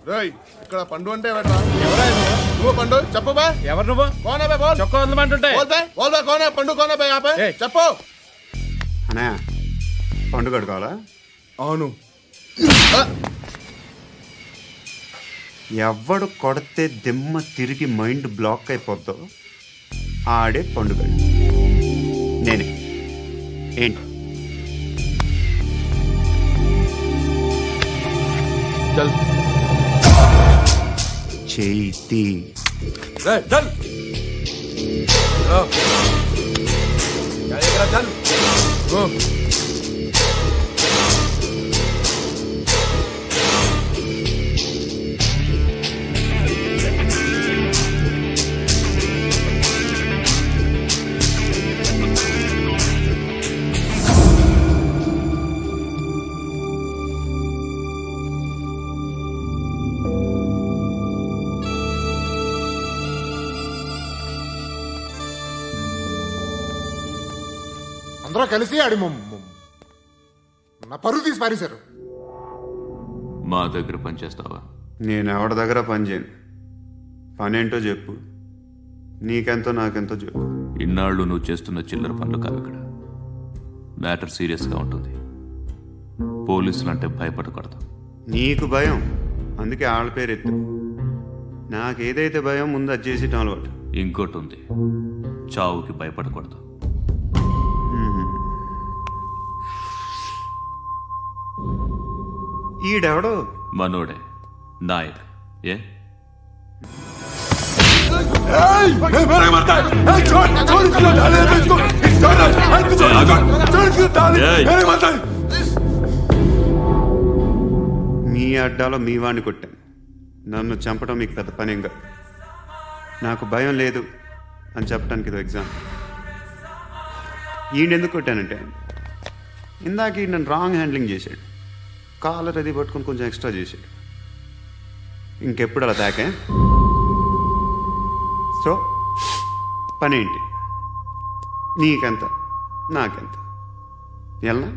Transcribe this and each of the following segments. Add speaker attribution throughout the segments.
Speaker 1: రేయ్ ఇక్కడ పండు అంటే నువ్వు పండు చెప్పు బా.
Speaker 2: ఎవరు నువ్వు?
Speaker 1: కోనే బే బోల్.
Speaker 2: చొక్కా వదలమంటుంటే
Speaker 1: బోల్ బే కోనే పండు కోనే బే ఆపే చెప్పు.
Speaker 3: అనే పండు కడుకోవాలా?
Speaker 1: అవును.
Speaker 3: ఎవడు కొడితే దిమ్మ తిరిగి మైండ్ బ్లాక్ అయిపోద్దో ఆడే పండుగ. నేనే. ఏంటి చేతి
Speaker 4: అందరూ కలిసి ఆడి నా పరువు తీసి పారేశారు.
Speaker 5: మా దగ్గర పనిచేస్తావా?
Speaker 3: నేను ఎవరి దగ్గర పని చేయను. పనేంటో చెప్పు. నీకెంతో నాకెంతో చెప్పు.
Speaker 5: ఇన్నాళ్ళు నువ్వు చేస్తున్న చిల్లర పనులు కావు. ఇక్కడ మ్యాటర్ సీరియస్గా ఉంటుంది. పోలీసులు అంటే భయపడకూడదు.
Speaker 3: నీకు భయం, అందుకే ఆళ్ళ పేరు ఎత్తు. నాకేదైతే భయం ముందు అది చేసేటం అలవాటు.
Speaker 5: ఇంకోటి ఉంది, చావుకి భయపడకూడదు.
Speaker 3: ఈడెవడో
Speaker 5: మనోడే నాయక్. ఏ
Speaker 3: మీ అడ్డాలో మీ వాడిని కొట్టాను. నన్ను చంపడం మీకు పెద్ద పనేంగా. నాకు భయం లేదు అని చెప్పడానికి ఇది ఎగ్జామ్. ఈయనెందుకు కొట్టానంటే ఇందాక ఈ నన్ను రాంగ్ హ్యాండ్లింగ్ చేశాడు. కాలర్ అది పట్టుకొని కొంచెం ఎక్స్ట్రా చేశాడు. ఇంకెప్పుడు అలా తాకే. సో పనేంటి? నీకెంత నాకెంత ఎలా?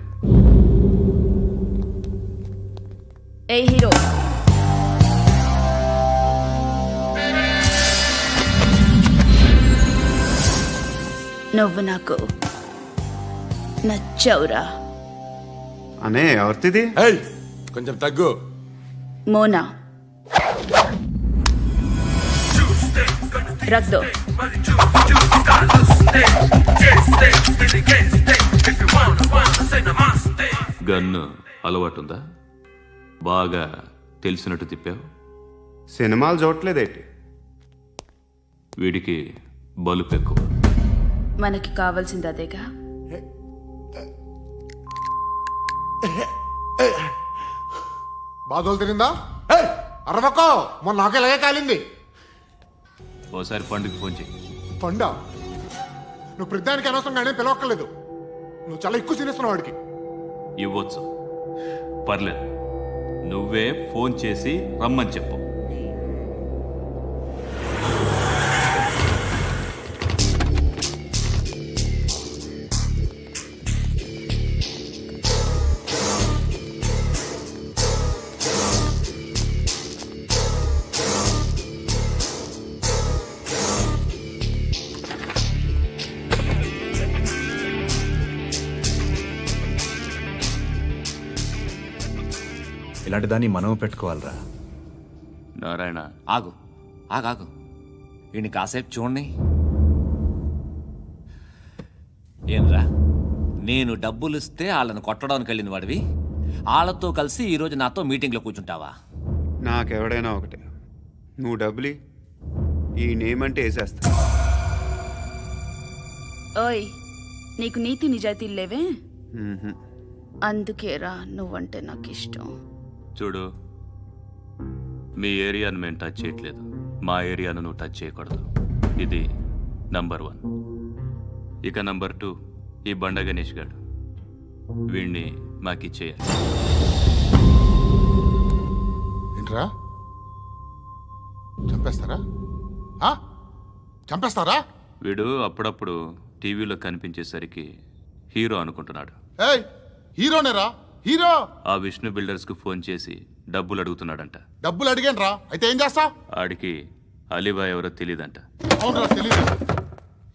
Speaker 6: ఏ హీరో, నువ్వు నాకు నచ్చవురా.
Speaker 3: అనే ఎవరిది?
Speaker 1: కొంచెం తగ్గు.
Speaker 6: మోనా రక్ దో.
Speaker 5: గన్ను అలవాటుందా? బాగా తెలిసినట్టు తిప్పావు.
Speaker 3: సినిమాలు చూడట్లేదేంటి?
Speaker 5: వీడికి బలుపు ఎక్కువ.
Speaker 6: మనకి కావాల్సింది అదేగా.
Speaker 4: బాధలు తిరిందా? అరవకో, మొన్న నాకు ఇలాగే కాలింది.
Speaker 5: ఓసారి పండుగ ఫోన్ చేయి.
Speaker 4: పండా? నువ్వు ప్రతిదానికి అనవసరంగానే పిలవక్కర్లేదు. నువ్వు చాలా ఎక్కువ సీనిస్తున్నావు వాడికి.
Speaker 5: ఇవ్వచ్చు, పర్లేదు. నువ్వే ఫోన్ చేసి రమ్మని చెప్పు.
Speaker 2: ఇలాంటి దాన్ని మనం పెట్టుకోవాలరా.
Speaker 5: నారాయణ
Speaker 7: ఆగు ఆగాగు, వీడిని కాసేపు చూడండి. ఏంరా, నేను డబ్బులు ఇస్తే వాళ్ళని కొట్టడానికి వెళ్ళిన వాడివి, వాళ్ళతో కలిసి ఈరోజు నాతో మీటింగ్లో కూర్చుంటావా?
Speaker 3: నాకెవడైనా ఒకటే. నువ్వు డబ్బులి, ఈ నేమ్ అంటే వేసేస్తా.
Speaker 6: ఓయ్, నీకు నీతి నిజాయితీలు లేవే, అందుకేరా నువ్వంటే నాకు ఇష్టం.
Speaker 5: చూడు, మీ ఏరియాను మేము టచ్ చేయట్లేదు. మా ఏరియాను నువ్వు టచ్ చేయకూడదు. ఇది నంబర్ 1. ఇక నంబర్ 2, ఈ బండ గణేష్ గారు. వీణ్ణి మాకిచ్చేయాలి.
Speaker 4: ఏంట్రా, చంపేస్తారా? చంపేస్తారా?
Speaker 5: వీడు అప్పుడప్పుడు టీవీలో కనిపించేసరికి హీరో అనుకుంటున్నాడు.
Speaker 4: హీరోనేరా, హీరో.
Speaker 5: ఆ విష్ణు బిల్డర్స్కు ఫోన్ చేసి డబ్బులు అడుగుతున్నాడంట.
Speaker 4: డబ్బులు అడిగాను రా, అయితే ఏం చేస్తా?
Speaker 5: ఆడికి అలీబాయ్ ఎవరో తెలీదంట.
Speaker 4: అవునరా, తెలీదు.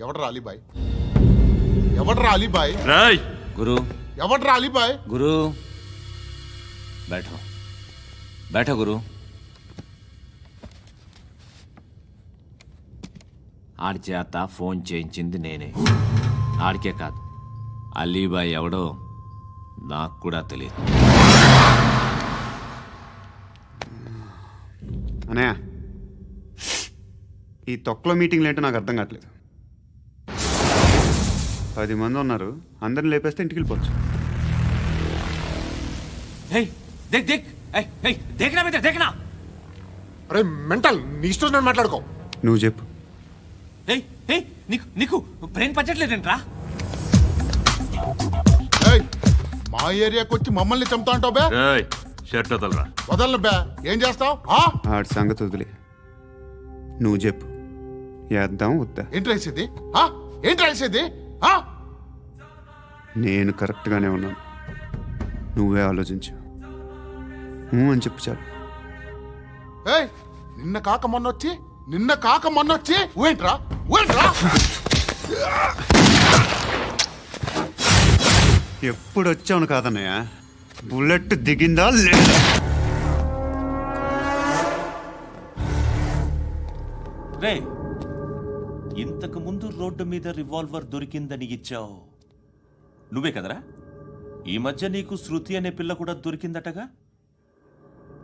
Speaker 4: ఎవడరా అలీబాయ్? ఎవడరా అలీబాయ్?
Speaker 5: రాయ్
Speaker 7: గురు,
Speaker 4: ఎవడరా అలీబాయ్?
Speaker 7: గురు बैठो बैठो गुरु. ఆడి చేత ఫోన్ చేయించింది నేనే. ఆడికే కాదు, అలీబాయ్ ఎవడో నాకు కూడా తెలియదు.
Speaker 3: అనయ్య, ఈ తొక్కలో మీటింగ్లు ఏంటో నాకు అర్థం కావట్లేదు. 10 మంది ఉన్నారు, అందరిని లేపేస్తే ఇంటికి వెళ్ళిపోవచ్చు.
Speaker 7: देख देख देखना बेटा देखना.
Speaker 4: అరే మెంటల్, నీ ఇష్టం నేను మాట్లాడుకో.
Speaker 3: నువ్వు చెప్పు.
Speaker 7: నీకు నీకు బ్రెయిన్ పచ్చట్లేదంట్రా.
Speaker 4: మా ఏరియాకి వచ్చి మమ్మల్ని చంపుతా అంటావు బే?
Speaker 5: షర్ట్ వదలరా.
Speaker 4: వదలను బే. ఏం చేస్తావు?
Speaker 3: ఆడి సంగతి వదిలే, నువ్వు చెప్పు. వేద్దాం వద్దా?
Speaker 4: ఏంటి రాసేది? ఏంటి రాసేది?
Speaker 3: నేను కరెక్ట్గానే ఉన్నాను, నువ్వే ఆలోచించు. అని చెప్పు చాలు.
Speaker 4: నిన్న కాక మొన్నొచ్చి ఊయంట్రా.
Speaker 3: ఎప్పుడు వచ్చావును కాదన్నయ్య, బుల్లెట్ దిగిందా లేదా?
Speaker 7: రే, ఇంతకు ముందు రోడ్డు మీద రివాల్వర్ దొరికిందని ఇచ్చావు నువ్వే కదరా? ఈ మధ్య నీకు శృతి అనే పిల్ల కూడా దొరికిందటగా,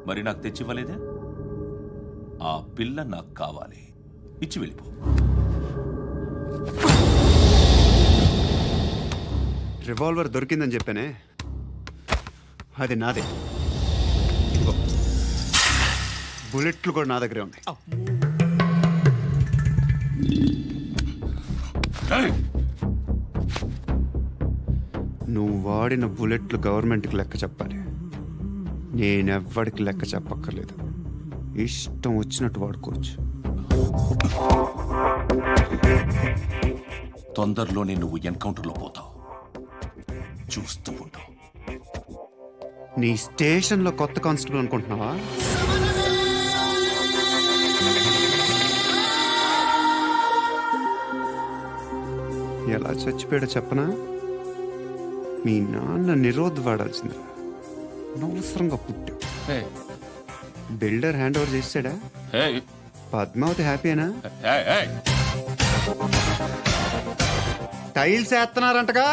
Speaker 7: మరి నాకు తెచ్చివ్వలేదే? ఆ పిల్ల నాకు కావాలి, ఇచ్చి వెళ్ళిపో.
Speaker 3: రివాల్వర్ దొరికిందని చెప్పానే, అది నాదే. బుల్లెట్లు కూడా నా దగ్గరే ఉన్నాయి. నువ్వు వాడిన బుల్లెట్లు గవర్నమెంట్కి లెక్క చెప్పాలి, నేనెవ్వడికి లెక్క చెప్పక్కర్లేదు. ఇష్టం వచ్చినట్టు వాడుకోవచ్చు.
Speaker 7: తొందరలోనే నువ్వు ఎన్కౌంటర్లో పోతావు, చూస్తూ ఉంటావు.
Speaker 3: నీ స్టేషన్లో కొత్త కానిస్టేబుల్ అనుకుంటున్నావా? ఎలా చచ్చిపోయాడో చెప్పనా? మీ నాన్న నిరోధ్ వాడాల్సింది, అనవసరంగా పుట్టావు. బిల్డర్ హ్యాండ్ ఓవర్ చేసాడా? పద్మావతి హ్యాపీనా? టైల్స్ వేస్తున్నారంటగా.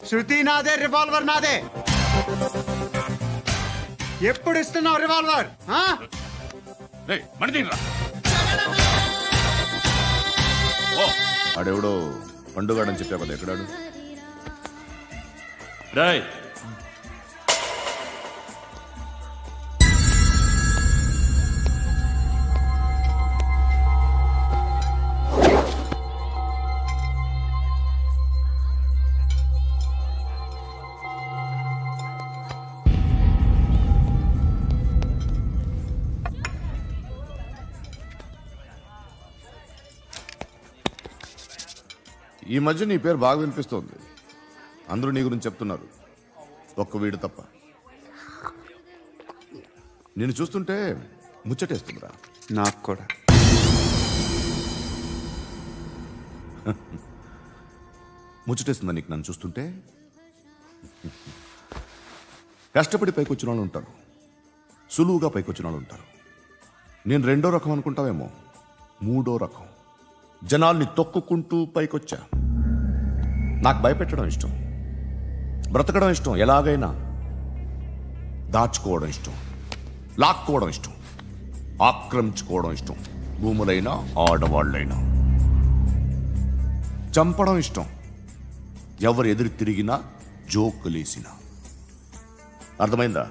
Speaker 3: శృతి నాదే, రివాల్వర్ నాదే. ఎప్పుడు ఇస్తున్నావు రివాల్వర్?
Speaker 1: ఆడెవడో పండుగాడని చెప్పావు కదా, ఎక్కడాడు?
Speaker 5: రాయ్
Speaker 1: ఈ మధ్య నీ పేరు బాగా వినిపిస్తోంది. అందరూ నీ గురించి చెప్తున్నారు, ఒక్క వీడు తప్ప. నేను చూస్తుంటే ముచ్చటేస్తుందిరా.
Speaker 3: నాకు కూడా.
Speaker 1: ముచ్చటేస్తుందా నీకు నన్ను చూస్తుంటే? కష్టపడి పైకి వచ్చిన వాళ్ళు ఉంటారు, సులువుగా పైకి వచ్చిన వాళ్ళు ఉంటారు. నేను 2వ రకం అనుకుంటావేమో, 3వ రకం. జనాల్ని తొక్కుకుంటూ పైకొచ్చా. నాకు భయపెట్టడం ఇష్టం, బ్రతకడం ఇష్టం, ఎలాగైనా దాచుకోవడం ఇష్టం, లాక్కోవడం ఇష్టం, ఆక్రమించుకోవడం ఇష్టం. భూములైనా ఆడవాళ్ళైనా చంపడం ఇష్టం, ఎవరు ఎదురు తిరిగినా జోకులేసినా. అర్థమైందా?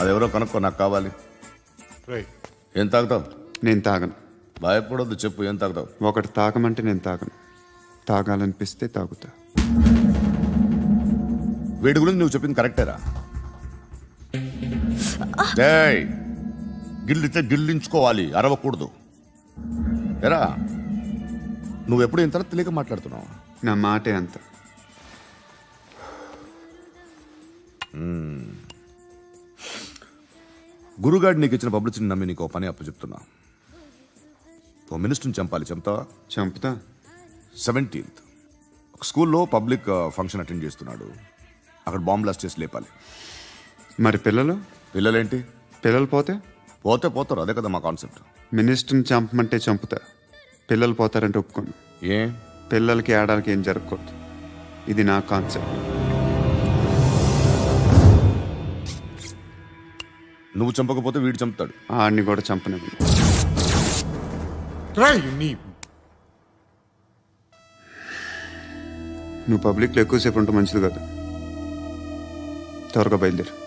Speaker 1: అదెవరో కనుక్కో, నాకు కావాలి. ఏం తాగుతావు?
Speaker 3: నేను తాగను.
Speaker 1: భయపడొద్దు, చెప్పు ఏం తాగుతావు?
Speaker 3: ఒకటి తాగమంటే నేను తాగను, తాగాలనిపిస్తే తాగుతా.
Speaker 1: వీడి గురించి నువ్వు చెప్పింది కరెక్టేరా? గిల్లితే గిల్లించుకోవాలి, అరవకూడదు. ఎరా, నువ్వెప్పుడు ఇంత తెలియక మాట్లాడుతున్నావు?
Speaker 3: నా మాటే అంత.
Speaker 1: గురుగాడు నీకు ఇచ్చిన పబ్లిసిటీని నమ్మి నీకు ఓ పని అప్పచెప్తున్నా. ఓ మినిస్టర్ని చంపాలి, చంపుతావా?
Speaker 3: చంపుతా.
Speaker 1: 17th ఒక స్కూల్లో పబ్లిక్ ఫంక్షన్ అటెండ్ చేస్తున్నాడు. అక్కడ బాంబ్ బ్లాస్ట్ చేసి లేపాలి.
Speaker 3: మరి పిల్లలు?
Speaker 1: పిల్లలేంటి?
Speaker 3: పిల్లలు పోతే?
Speaker 1: పోతే పోతారు, అదే కదా మా కాన్సెప్ట్.
Speaker 3: మినిస్టర్ని చంపమంటే చంపుతా, పిల్లలు పోతారంటే ఒప్పుకోను.
Speaker 1: ఏ?
Speaker 3: పిల్లలకి ఆడాలకి ఏం జరగకూడదు. ఇది నా కాన్సెప్ట్.
Speaker 1: నువ్వు చంపకపోతే వీడు చంపుతాడు.
Speaker 3: ఆడిని కూడా చంపనివ్వను. నువ్వు పబ్లిక్లో ఎక్కువసేపు ఉంటే మంచిది కాదు. త్వరగా బయలుదేరు.